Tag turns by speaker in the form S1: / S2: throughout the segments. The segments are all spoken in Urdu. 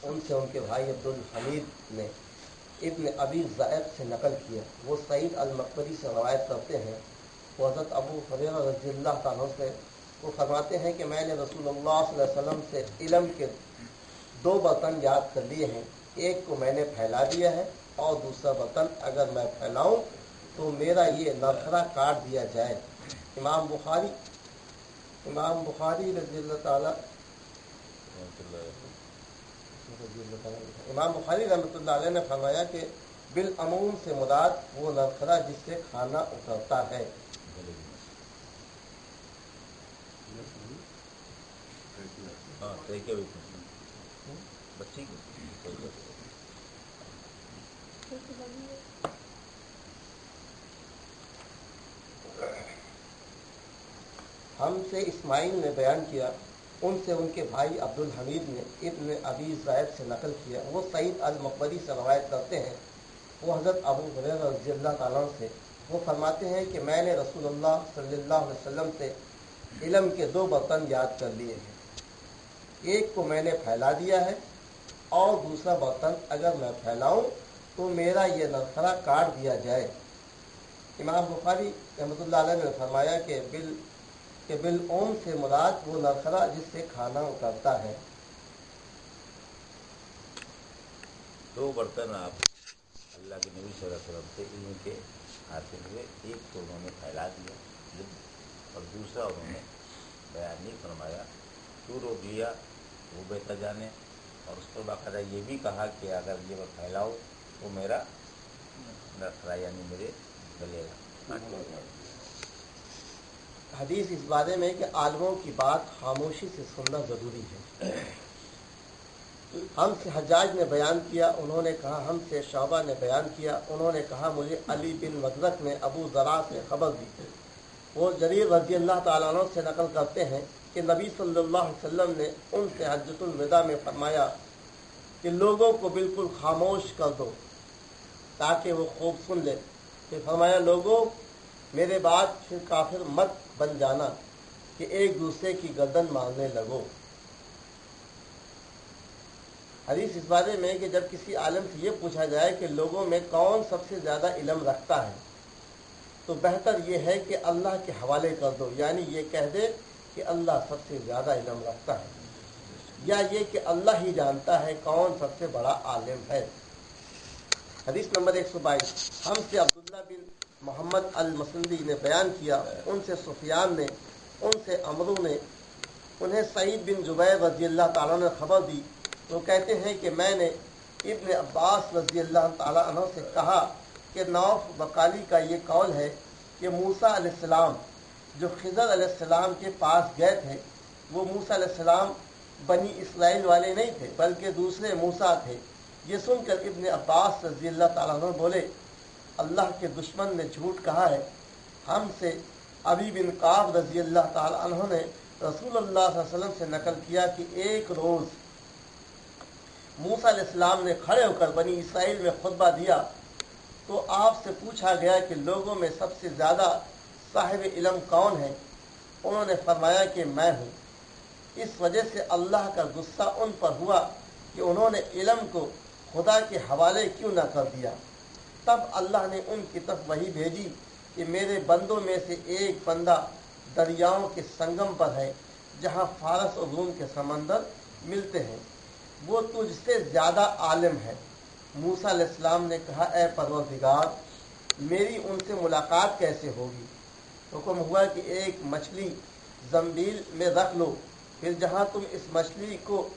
S1: ان سے ان کے بھائی عبدالحمید نے ابن ابی ذئب سے نقل کیا. وہ سعید المقبری سے روایت کرتے ہیں. وہ حضرت ابو ہریرہ رضی اللہ تعالیٰ سے وہ فرماتے ہیں کہ میں نے رسول اللہ صلی اللہ علیہ وسلم سے علم کے 2 برتن یاد کر لیے ہیں. ایک کو میں نے پھیلا دیا ہے اور دوسرا برتن اگر میں پھیلاؤں تو میرا یہ نرخرا کاٹ دیا جائے. امام بخاری رضی اللہ تعالیٰ امام بخاری رحمۃ اللہ علیہ نے فرمایا کہ بالعموم سے مراد وہ نرخرا جس سے کھانا اترتا ہے. ہم سے اسماعیل نے بیان کیا, ان سے ان کے بھائی عبدالحمید نے ابن ابی ذئب سے نقل کیا. وہ سعید المقبری سے روایت کرتے ہیں. وہ حضرت ابو ہریرہ رضی اللہ تعالیٰ سے وہ فرماتے ہیں کہ میں نے رسول اللہ صلی اللہ علیہ وسلم سے علم کے 2 برتن یاد کر لیے ہیں. ایک کو میں نے پھیلا دیا ہے اور دوسرا برتن اگر میں پھیلاؤں تو میرا یہ نرخرا کاٹ دیا جائے. امام بخاری رحمۃ اللہ علیہ نے فرمایا کہ بالعوم سے مراد وہ نرخرا جس سے کھانا اترتا ہے.
S2: 2 برتن آپ اللہ کے نبی صلی اللہ علیہ وسلم سے علم کے حاصل ہوئے. ایک تو انہوں نے پھیلا دیا اور دوسرا انہوں نے بیان نہیں فرمایا. کیوں روک لیا وہ بہتر جانے. اور اس پر باقاعدہ یہ بھی کہا کہ اگر یہ میں پھیلاؤ تو میرا نرخرا یعنی میرے گلے گا.
S1: حدیث اس بارے میں کہ عالموں کی بات خاموشی سے سننا ضروری ہے. ہم سے حجاج نے بیان کیا, انہوں نے کہا ہم سے شعبہ نے بیان کیا, انہوں نے کہا مجھے علی بن مدرک نے ابو ذرا سے خبر دی. وہ جریر رضی اللہ تعالیٰ عنہ سے نقل کرتے ہیں کہ نبی صلی اللہ علیہ وسلم نے ان سے حجۃ الوداع میں فرمایا کہ لوگوں کو بالکل خاموش کر دو تاکہ وہ خوب سن لے. پھر فرمایا لوگوں میرے بعد پھر کافر مت بن جانا کہ ایک دوسرے کی گردن مارنے لگو. حدیث اس بارے میں کہ جب کسی عالم سے یہ پوچھا جائے کہ لوگوں میں کون سب سے زیادہ علم رکھتا ہے تو بہتر یہ ہے کہ اللہ کے حوالے کر دو, یعنی یہ کہہ دے کہ اللہ سب سے زیادہ علم رکھتا ہے, یا یہ کہ اللہ ہی جانتا ہے کون سب سے بڑا عالم ہے. حدیث نمبر 122. ہم سے عبداللہ بن محمد المسندی نے بیان کیا, ان سے سفیان نے, ان سے عمرو نے, انہیں سعید بن جبیر رضی اللہ تعالیٰ نے خبر دی. وہ کہتے ہیں کہ میں نے ابن عباس رضی اللہ تعالیٰ عنہ سے کہا کہ نوف بقالی کا یہ قول ہے کہ موسیٰ علیہ السلام جو خضر علیہ السلام کے پاس گئے تھے, وہ موسیٰ علیہ السلام بنی اسرائیل والے نہیں تھے بلکہ دوسرے موسیٰ تھے. یہ سن کر ابن عباس رضی اللہ تعالیٰ عنہ بولے اللہ کے دشمن نے جھوٹ کہا ہے. ہم سے ابی بن کعب رضی اللہ تعالیٰ عنہ نے رسول اللہ صلی اللہ علیہ وسلم سے نقل کیا کہ ایک روز موسیٰ علیہ السلام نے کھڑے ہو کر بنی اسرائیل میں خطبہ دیا تو آپ سے پوچھا گیا کہ لوگوں میں سب سے زیادہ صاحب علم کون ہے؟ انہوں نے فرمایا کہ میں ہوں. اس وجہ سے اللہ کا غصہ ان پر ہوا کہ انہوں نے علم کو خدا کے حوالے کیوں نہ کر دیا. تب اللہ نے ان کی طرف وحی بھیجی کہ میرے بندوں میں سے ایک بندہ دریاؤں کے سنگم پر ہے جہاں فارس اور روم کے سمندر ملتے ہیں, وہ تجھ سے زیادہ عالم ہے. موسیٰ علیہ السلام نے کہا اے پروردگار میری ان سے ملاقات کیسے ہوگی؟ حکم ہوا کہ ایک مچھلی زنبیل میں رکھ لو, پھر جہاں تم اس مچھلی کو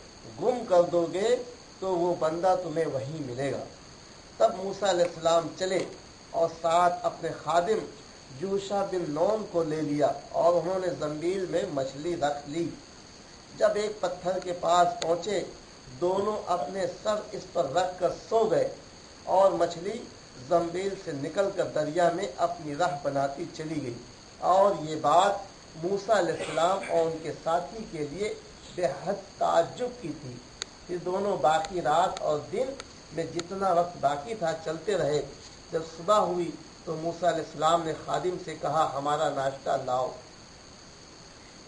S1: گم کر دو گے تو وہ بندہ تمہیں وہیں ملے گا. تب موسیٰ علیہ السلام چلے اور ساتھ اپنے خادم یوشع بن نون کو لے لیا اور انہوں نے زنبیل میں مچھلی رکھ لی. جب ایک پتھر کے پاس پہنچے دونوں اپنے سر اس پر رکھ کر سو گئے اور مچھلی زنبیل سے نکل کر دریا میں اپنی راہ بناتی چلی گئی. اور یہ بات موسیٰ علیہ السلام اور ان کے ساتھی کے لیے بے حد تعجب کی تھی. پھر دونوں باقی رات اور دن میں جتنا وقت باقی تھا چلتے رہے. جب صبح ہوئی تو موسیٰ علیہ السلام نے خادم سے کہا ہمارا ناشتہ لاؤ,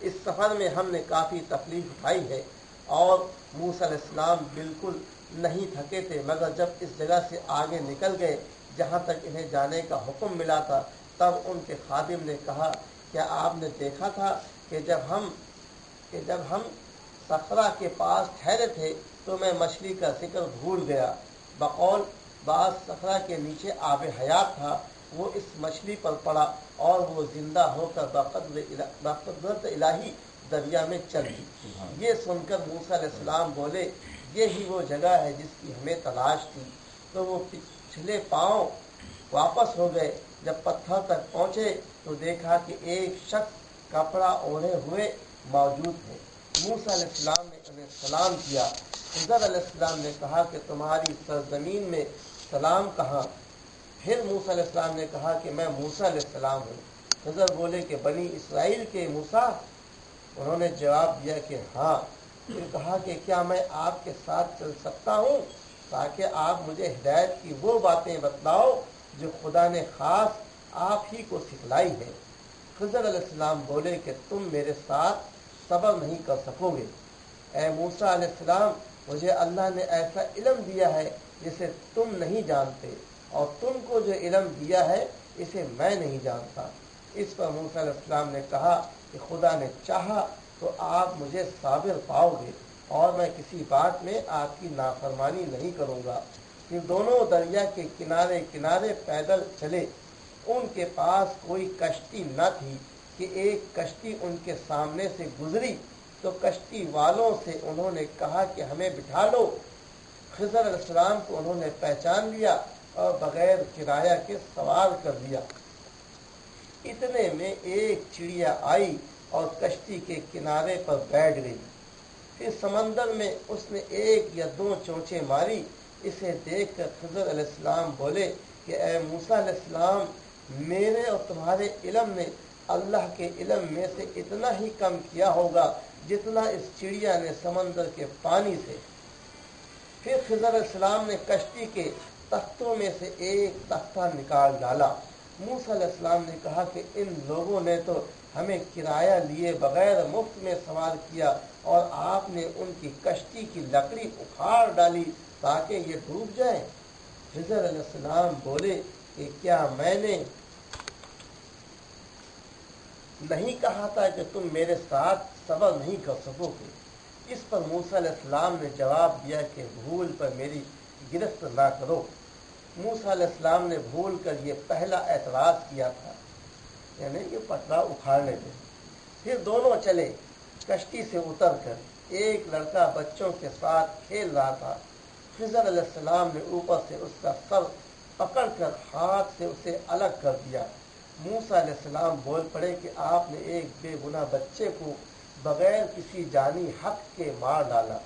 S1: اس سفر میں ہم نے کافی تکلیف اٹھائی ہے اور موسیٰ علیہ السلام بالکل نہیں تھکے تھے، مگر جب اس جگہ سے آگے نکل گئے جہاں تک انہیں جانے کا حکم ملا تھا، تب ان کے خادم نے کہا کیا آپ نے دیکھا تھا کہ جب ہم صخرہ کے پاس ٹھہرے تھے تو میں مچھلی کا ذکر بھول گیا۔ بقول بعض صخرہ کے نیچے آب حیات تھا، وہ اس مچھلی پر پڑا اور وہ زندہ ہو کر بقدرت الہی دریا میں چل گئی۔ یہ سن کر موسیٰ علیہ السلام بولے یہی وہ جگہ ہے جس کی ہمیں تلاش تھی۔ تو وہ پچھلے پاؤں واپس ہو گئے۔ جب پتھر تک پہنچے تو دیکھا کہ ایک شخص کپڑا اوڑھے ہوئے موجود ہے۔ موسیٰ علیہ السلام نے انہیں سلام کیا۔ خضر علیہ السلام نے کہا کہ تمہاری سرزمین میں سلام کہاں؟ پھر موسیٰ علیہ السلام نے کہا کہ میں موسیٰ علیہ السلام ہوں۔ خضر بولے کہ بنی اسرائیل کے موسیٰ؟ انہوں نے جواب دیا کہ ہاں۔ پھر کہا کہ کیا میں آپ کے ساتھ چل سکتا ہوں تاکہ آپ مجھے ہدایت کی وہ باتیں بتلاؤ جو خدا نے خاص آپ ہی کو سکھلائی ہے؟ خضر علیہ السلام بولے کہ تم میرے ساتھ صبر نہیں کر سکو گے۔ اے موسیٰ علیہ السلام، مجھے اللہ نے ایسا علم دیا ہے جسے تم نہیں جانتے، اور تم کو جو علم دیا ہے اسے میں نہیں جانتا۔ اس پر موسیٰ علیہ السلام نے کہا کہ خدا نے چاہا تو آپ مجھے صابر پاؤ گے اور میں کسی بات میں آپ کی نافرمانی نہیں کروں گا۔ پھر دونوں دریا کے کنارے کنارے پیدل چلے۔ ان کے پاس کوئی کشتی نہ تھی کہ ایک کشتی ان کے سامنے سے گزری تو کشتی والوں سے انہوں نے کہا کہ ہمیں بٹھا لو۔ خضر علیہ السلام کو انہوں نے پہچان لیا اور بغیر کرایہ کے سوار کر دیا۔ اتنے میں ایک چڑیا آئی اور کشتی کے کنارے پر بیٹھ گئی۔ پھر سمندر میں اس نے ایک یا دو چونچیں ماری۔ اسے دیکھ کر خضر علیہ السلام بولے کہ اے موسیٰ علیہ السلام، میرے اور تمہارے علم نے اللہ کے علم میں سے اتنا ہی کم کیا ہوگا جتنا اس چڑیا نے سمندر کے پانی سے۔ پھر خضر علیہ السلام نے کشتی کے تختوں میں سے ایک تختہ نکال ڈالا۔ موسیٰ علیہ السلام نے کہا کہ ان لوگوں نے تو ہمیں کرایہ لیے بغیر مفت میں سوار کیا اور آپ نے ان کی کشتی کی لکڑی اکھاڑ ڈالی تاکہ یہ ڈوب جائے۔ خضر علیہ السلام بولے کہ کیا میں نے نہیں کہا تھا کہ تم میرے ساتھ صبر نہیں کر سکو گے؟ اس پر موسیٰ علیہ السلام نے جواب دیا کہ بھول پر میری گرفت نہ کرو۔ موسیٰ علیہ السلام نے بھول کر یہ پہلا اعتراض کیا تھا، یعنی یہ پتلا اکھاڑنے دے۔ پھر دونوں چلے۔ کشتی سے اتر کر ایک لڑکا بچوں کے ساتھ کھیل رہا تھا۔ خضر علیہ السلام نے اوپر سے اس کا سر پکڑ کر ہاتھ سے اسے الگ کر دیا۔ موسیٰ علیہ السلام بول پڑے کہ آپ نے ایک بے گناہ بچے کو بغیر کسی جانی حق کے مار ڈالا۔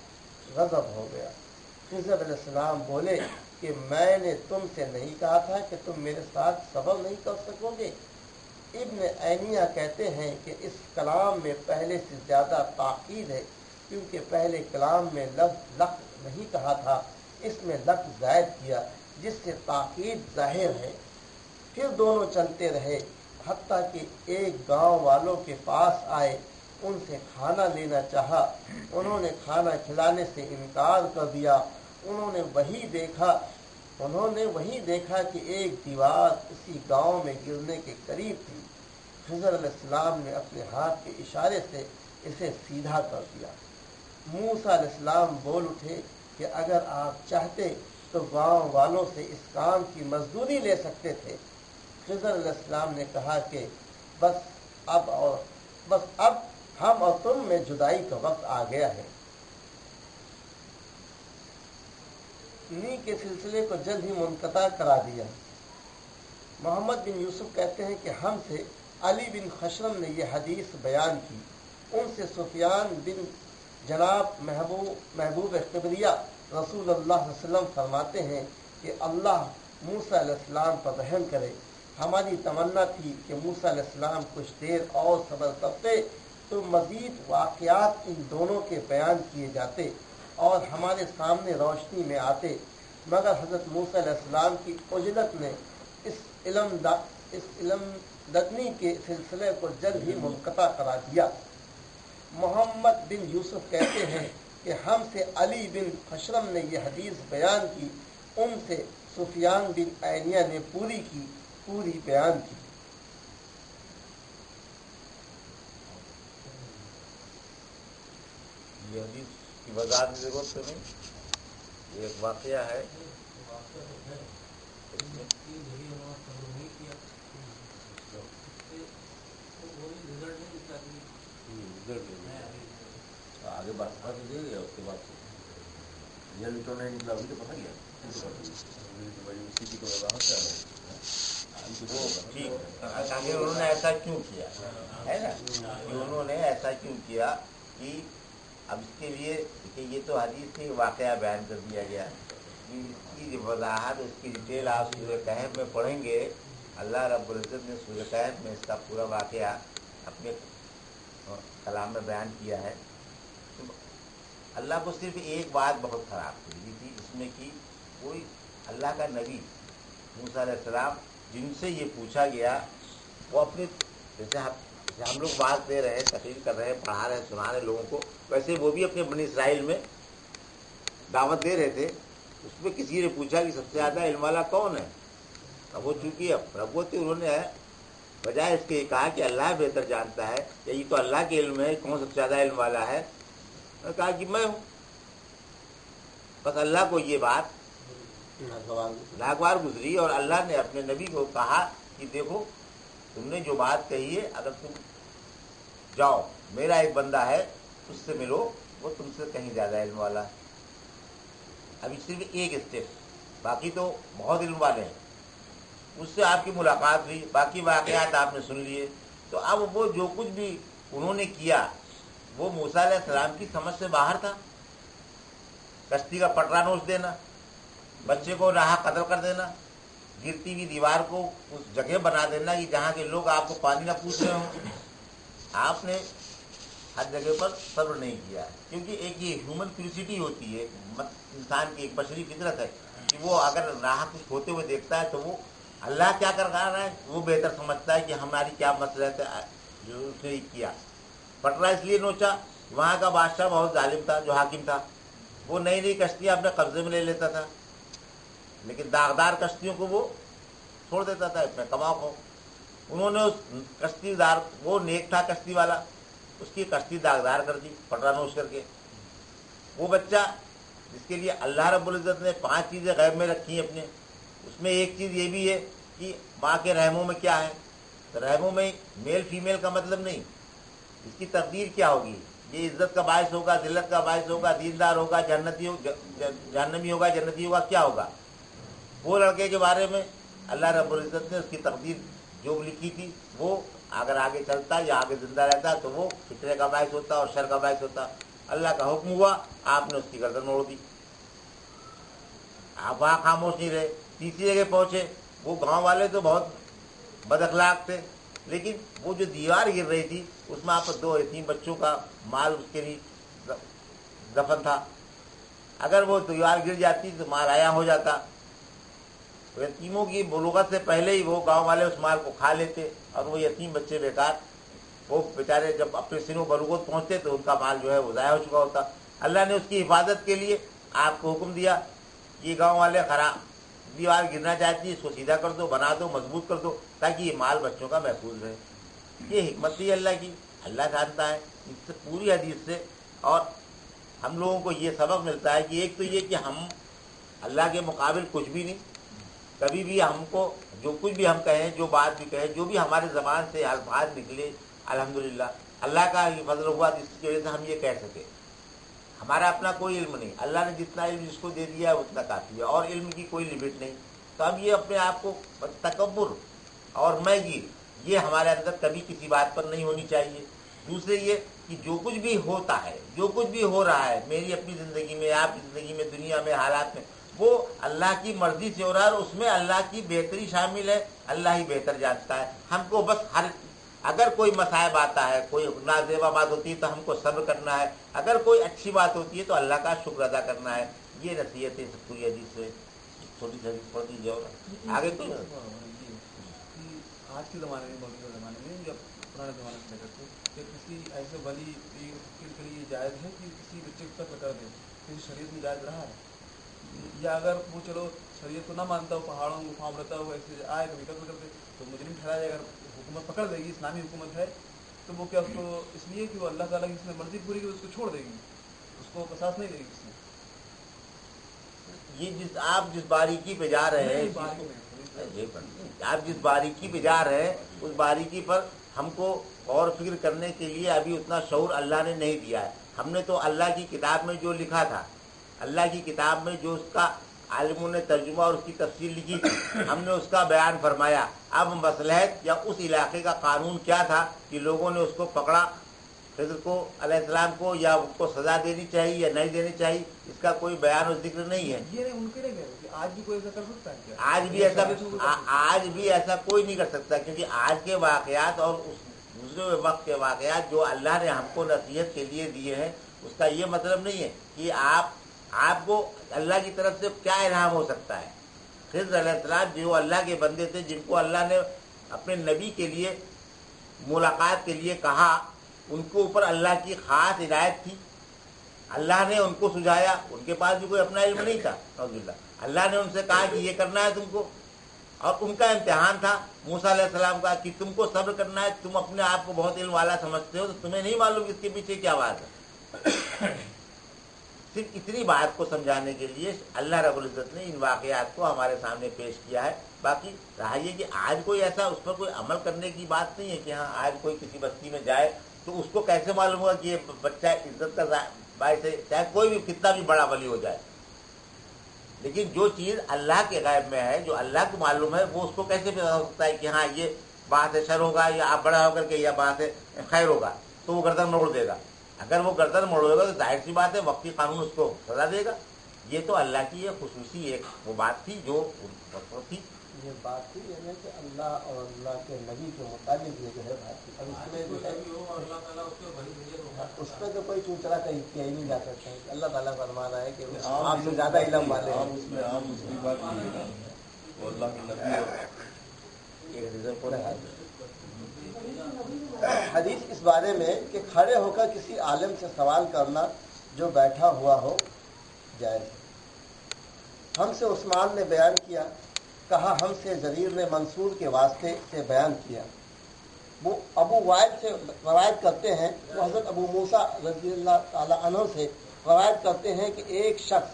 S1: غضب ہو گیا۔ خضر علیہ السلام بولے کہ میں نے تم سے نہیں کہا تھا کہ تم میرے ساتھ صبر نہیں کر سکو گے؟ ابن عینیہ کہتے ہیں کہ اس کلام میں پہلے سے زیادہ تاکید ہے، کیونکہ پہلے کلام میں لفظ لق نہیں کہا تھا، اس میں لفظ زائد کیا جس سے تاکید ظاہر ہے۔ پھر دونوں چلتے رہے حتیٰ کہ ایک گاؤں والوں کے پاس آئے۔ ان سے کھانا لینا چاہا، انہوں نے کھانا کھلانے سے انکار کر دیا۔ انہوں نے وہی دیکھا کہ ایک دیوار اسی گاؤں میں گرنے کے قریب تھی۔ خضر علیہ السلام نے اپنے ہاتھ کے اشارے سے اسے سیدھا کر دیا۔ موسیٰ علیہ السلام بول اٹھے کہ اگر آپ چاہتے تو گاؤں والوں سے اس کام کی مزدوری لے سکتے تھے۔ خضر علیہ السلام نے کہا کہ بس اب ہم اور تم میں جدائی کا وقت آ گیا ہے۔ کے سلسلے کو جلد ہی منقطع کرا دیا۔ محمد بن یوسف کہتے ہیں کہ ہم سے علی بن خشرم نے یہ حدیث بیان کی۔ ان سے سفیان بن جناب محبوب قبریہ رسول اللہ صلی اللہ علیہ وسلم فرماتے ہیں کہ اللہ موسیٰ علیہ السلام پر رحم کرے۔ ہماری تمنا تھی کہ موسیٰ علیہ السلام کچھ دیر اور صبر کرتے تو مزید واقعات ان دونوں کے بیان کیے جاتے اور ہمارے سامنے روشنی میں آتے، مگر حضرت موسیٰ علیہ السلام کی عجلت نے اس علم ددنی کے سلسلے کو جلد ہی منقطع کرا دیا۔ محمد بن یوسف کہتے ہیں کہ ہم سے علی بن خشرم نے یہ حدیث بیان کی، ان سے سفیان بن عینیہ نے پوری بیان کی۔
S2: یہ حدیث کی وضاحت کی ضرورت تو نہیں، یہ ایک واقعہ ہے۔
S3: آگے بات دے گیا اس کے بعد رزلٹ تو نہیں نکلا، ابھی تو پتہ گیا اسی کی تو وضاحت ہے۔
S2: آگے انہوں نے ایسا کیوں کیا ہے نا، کہ انہوں نے ایسا کیوں کیا کہ اب اس کے لیے کہ یہ تو حدیث سے واقعہ بیان کر دیا گیا، اس کی وضاحت اس کی ڈیٹیل آپ سورہ کہف میں پڑھیں گے۔ اللہ رب العزت نے سورہ کہف میں اس کا پورا واقعہ اپنے کلام میں بیان کیا ہے۔ اللہ کو صرف ایک بات بہت خراب لگی تھی اس میں کہ کوئی اللہ کا نبی موسیٰ علیہ السلام جن سے یہ پوچھا گیا وہ اپنے جیسے ہم لوگ بات دے رہے ہیں، تقریر کر رہے ہیں، پڑھا رہے ہیں، سنا رہے لوگوں کو، ویسے وہ بھی اپنے بنی اسرائیل میں دعوت دے رہے تھے۔ اس میں کسی نے پوچھا کہ سب سے زیادہ علم والا کون ہے؟ اب وہ چونکہ ربو تھے، انہوں نے بجائے اس کے کہا کہ اللہ بہتر جانتا ہے، یا یہ تو اللہ کے علم ہے کون سب سے زیادہ علم والا ہے، نے کہا کہ میں ہوں۔ بس اللہ کو یہ بات ناگوار گزری، اور اللہ نے اپنے نبی کو کہا کہ دیکھو تم نے جو بات کہی ہے، اگر تم جاؤ میرا ایک بندہ ہے اس سے ملو، وہ تم سے کہیں زیادہ علم والا ہے۔ ابھی صرف ایک اسٹیپ، باقی تو بہت علم والے ہیں، اس سے آپ کی ملاقات ہوئی، باقی واقعات آپ نے سن لیے۔ تو اب وہ جو کچھ بھی انہوں نے کیا وہ موسیٰ علیہ السلام کی سمجھ سے باہر تھا۔ کشتی کا پٹرا نوچ دینا، بچے کو راہ قتل کر دینا، گرتی ہوئی دیوار کو اس جگہ بنا دینا کہ جہاں کے لوگ آپ کو پانی نہ پوچھ رہے ہوں۔ آپ نے ہر جگہ پر صبر نہیں کیا، کیونکہ ایک یہ ہیومن کیوریوسٹی ہوتی ہے، انسان کی ایک بشری فطرت ہے کہ وہ اگر راہ کچھ ہوتے ہوئے دیکھتا ہے تو وہ اللہ کیا کر رہا ہے وہ بہتر سمجھتا ہے کہ ہماری کیا مصلحت ہے جو اس نے کیا۔ پٹرا اس لیے نوچا، وہاں کا بادشاہ بہت ظالم تھا جو حاکم تھا، وہ نئی نئی کشتیاں اپنے قبضے میں لے لیتا تھا، لیکن داغدار کشتیوں کو وہ چھوڑ دیتا تھا اپنے کماؤ کو۔ انہوں نے اس کشتی دار، وہ نیک تھا کشتی والا، اس کی کشتی داغدار کر دی پٹرا نوچ کر کے۔ وہ بچہ جس کے لیے اللہ رب العزت نے 5 چیزیں غیب میں رکھی ہیں اپنے، اس میں ایک چیز یہ بھی ہے کہ ماں کے رحموں میں کیا ہے، رحموں میں میل فیمیل کا مطلب نہیں، اس کی تقدیر کیا ہوگی، یہ عزت کا باعث ہوگا، ذلت کا باعث ہوگا، دیندار ہوگا، جہنمی ہوگا، جنتی ہوگا، کیا ہوگا۔ وہ لڑکے کے بارے میں اللہ رب العزت نے اس کی تقدیر جو لکھی تھی، وہ اگر آگے چلتا یا آگے زندہ رہتا تو وہ فتنے کا باعث ہوتا اور شر کا باعث ہوتا۔ اللہ کا حکم ہوا، آپ نے اس کی گردن موڑ دی۔ آپ وہاں خاموش نہیں رہے، تیسری جگہ پہنچے، وہ گاؤں والے تو بہت بد اخلاق تھے، لیکن وہ جو دیوار گر رہی تھی اس میں آپ کو 2 یتیم بچوں کا مال اس کے لیے دفن تھا، اگر وہ دیوار گر جاتی تو مال آیا ہو جاتا، تو یتیموں کی بلوغت سے پہلے ہی وہ گاؤں والے اس مال کو کھا لیتے، اور وہ یتیم بچے بیکار، وہ بیچارے جب اپنے سن و بلوغت پہنچتے تو ان کا مال جو ہے وہ ضائع ہو چکا ہوتا۔ اللہ نے اس کی حفاظت کے لیے آپ کو حکم دیا کہ گاؤں والے خراب دیوار گرنا چاہتی ہے، اس کو سیدھا کر دو، بنا دو، مضبوط کر دو، تاکہ یہ مال بچوں کا محفوظ رہے۔ یہ حکمت تھی اللہ کی، اللہ جانتا ہے۔ اس سے پوری حدیث سے اور ہم لوگوں کو یہ سبق ملتا ہے کہ ایک تو یہ کہ ہم اللہ کے مقابل کچھ بھی نہیں، کبھی بھی ہم کو جو کچھ بھی ہم کہیں، جو بات بھی کہیں، جو بھی ہمارے زبان سے الفاظ نکلے، الحمدللہ اللہ کا یہ فضل ہوا جس کی وجہ سے ہم یہ کہہ سکے۔ ہمارا اپنا کوئی علم نہیں، اللہ نے جتنا علم جس کو دے دیا ہے اتنا کافی ہے، اور علم کی کوئی لمٹ نہیں۔ تو اب یہ اپنے آپ کو تکبر اور میں یہ ہمارے اندر کبھی کسی بات پر نہیں ہونی چاہیے۔ دوسرے یہ کہ جو کچھ بھی ہوتا ہے، جو کچھ بھی ہو رہا ہے میری اپنی زندگی میں، آپ کی زندگی میں، دنیا میں، حالات میں، وہ اللہ کی مرضی سے ہو رہا ہے، اور اس میں اللہ کی بہتری شامل ہے، اللہ ہی بہتر جانتا ہے۔ ہم کو بس اگر کوئی مصائب آتا ہے، کوئی نازیبا بات ہوتی ہے تو ہم کو صبر کرنا ہے، اگر کوئی اچھی بات ہوتی ہے تو اللہ کا شکر ادا کرنا ہے۔ یہ نصیحت ہے پوری حدیث سے، چھوٹی سی حدیث پڑھ دیجیے اور آگے کوئی
S3: آج کے زمانے میں، موجودہ زمانے میں جب
S4: پرانے زمانے سے لے کر کے کہ کسی ایسے ولی پیر فقیر کے لیے جائز ہے کہ کسی بچے کو قتل کر دیں، کسی شریعت میں جائز رہا ہے؟ یا اگر وہ چلو شریعت کو نہ مانتا ہو، پہاڑوں گفاؤں رہتا ہو، ایسے آئے کبھی قتل کر دے تو مجرم ٹھہرایا جائے؟ اگر حکومت پکڑ لے گی، اسلامی حکومت ہے، تو وہ کیا اس کو اس لیے کہ وہ اللہ تعالیٰ کی اس میں مرضی پوری کی اس کو چھوڑ دے گی، اس کو قصاص نہیں دے گی کسی؟
S2: یہ آپ جس باریکی پہ جا رہے ہیں، آپ جس باریکی پہ جا رہے ہیں اس باریکی پر ہم کو غور و فکر کرنے کے لیے ابھی اتنا شعور اللہ نے نہیں دیا ہے. ہم نے تو اللہ کی کتاب میں جو لکھا تھا، اللہ کی کتاب میں جو اس کا عالموں نے ترجمہ اور اس کی تفسیر لکھی تھی، ہم نے اس کا بیان فرمایا. اب مصلحت یا اس علاقے کا قانون کیا تھا کہ لوگوں نے اس کو پکڑا، خضر کو علیہ السلام کو، یا ان کو سزا دینی چاہیے یا نہیں دینی چاہیے، اس کا کوئی بیان و ذکر نہیں ہے.
S4: یہ ان کے لیے آج بھی کوئی ایسا کر سکتا ہے کیا؟
S2: آج بھی ایسا کوئی نہیں کر سکتا، کیونکہ آج کے واقعات اور اس دوسرے وقت کے واقعات جو اللہ نے ہم کو نصیحت کے لیے دیے ہیں، اس کا یہ مطلب نہیں ہے کہ آپ کو اللہ کی طرف سے کیا انعام ہو سکتا ہے. خضر علیہ السلام جو اللہ کے بندے تھے، جن کو اللہ نے اپنے نبی کے لیے ملاقات کے لیے کہا، ان کے اوپر اللہ کی خاص ہدایت تھی. اللہ نے ان کو سجایا، ان کے پاس بھی کوئی اپنا علم نہیں تھا. نعوذ باللہ. اللہ نے ان سے کہا کہ یہ کرنا ہے تم کو، اور ان کا امتحان تھا موسیٰ علیہ السلام کا کہ تم کو صبر کرنا ہے. تم اپنے آپ کو بہت علم والا سمجھتے ہو، تو تمہیں نہیں معلوم اس کے پیچھے کیا بات ہے. صرف اتنی بات کو سمجھانے کے لیے اللہ رب العزت نے ان واقعات کو ہمارے سامنے پیش کیا ہے. باقی رہا یہ کہ آج کوئی ایسا اس پر کوئی عمل کرنے کی بات نہیں ہے کہ ہاں آج کوئی کسی بستی میں جائے تو اس کو کیسے معلوم ہوگا کہ یہ بچہ عزت کا باعث ہے، چاہے کوئی بھی کتنا بھی بڑا ولی ہو جائے. لیکن جو چیز اللہ کے غیب میں ہے، جو اللہ کو معلوم ہے، وہ اس کو کیسے پتا ہو سکتا ہے کہ ہاں یہ بات شر ہوگا یا آپ بڑا ہو کر کے یہ بات خیر ہوگا، تو وہ گردن موڑ دے گا. اگر وہ گردن موڑے گا تو ظاہر سی بات ہے وقتی قانون اس کو سزا دے گا. یہ تو اللہ کی ایک خصوصی ایک وہ بات تھی جو تھی.
S1: یہ بات تھی یعنی کہ اللہ اور اللہ کے نبی کے مطابق یہ جو ہے بات تھی. اب اس میں جو ہے اس میں تو کوئی چوچڑا کہیں کیا ہی نہیں جا سکتا ہے. اللہ تعالیٰ فرما رہا ہے کہ آپ سے زیادہ علم والے ہیں.
S3: اس میں عام اس کی بات نہیں ہے نا، وہ اللہ کے نبی اور
S1: حدیث اس بارے میں کہ کھڑے ہو کر کسی عالم سے سوال کرنا جو بیٹھا ہوا ہو جائز ہے. ہم سے عثمان نے بیان کیا، کہا ہم سے جریر نے منصور کے واسطے سے بیان کیا. وہ ابو وائل سے روایت کرتے ہیں، وہ حضرت ابو موسیٰ رضی اللہ تعالی عنہ سے روایت کرتے ہیں کہ ایک شخص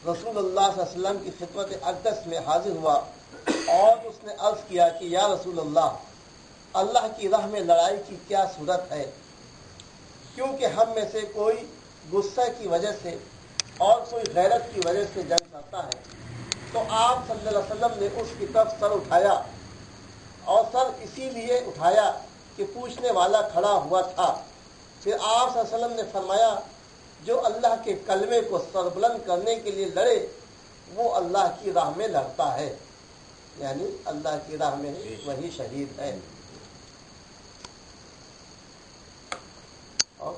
S1: رسول اللہ صلی اللہ علیہ وسلم کی خدمت اقدس میں حاضر ہوا اور اس نے عرض کیا کہ یا رسول اللہ کی راہ میں لڑائی کی کیا صورت ہے، کیونکہ ہم میں سے کوئی غصہ کی وجہ سے اور کوئی غیرت کی وجہ سے جنگ کرتا ہے. تو آپ صلی اللہ علیہ وسلم نے اس کی طرف سر اٹھایا، اور سر اسی لیے اٹھایا کہ پوچھنے والا کھڑا ہوا تھا. پھر آپ صلی اللہ علیہ وسلم نے فرمایا جو اللہ کے کلمے کو سربلند کرنے کے لیے لڑے وہ اللہ کی راہ میں لڑتا ہے، یعنی اللہ کی راہ میں وہی شہید ہے. اور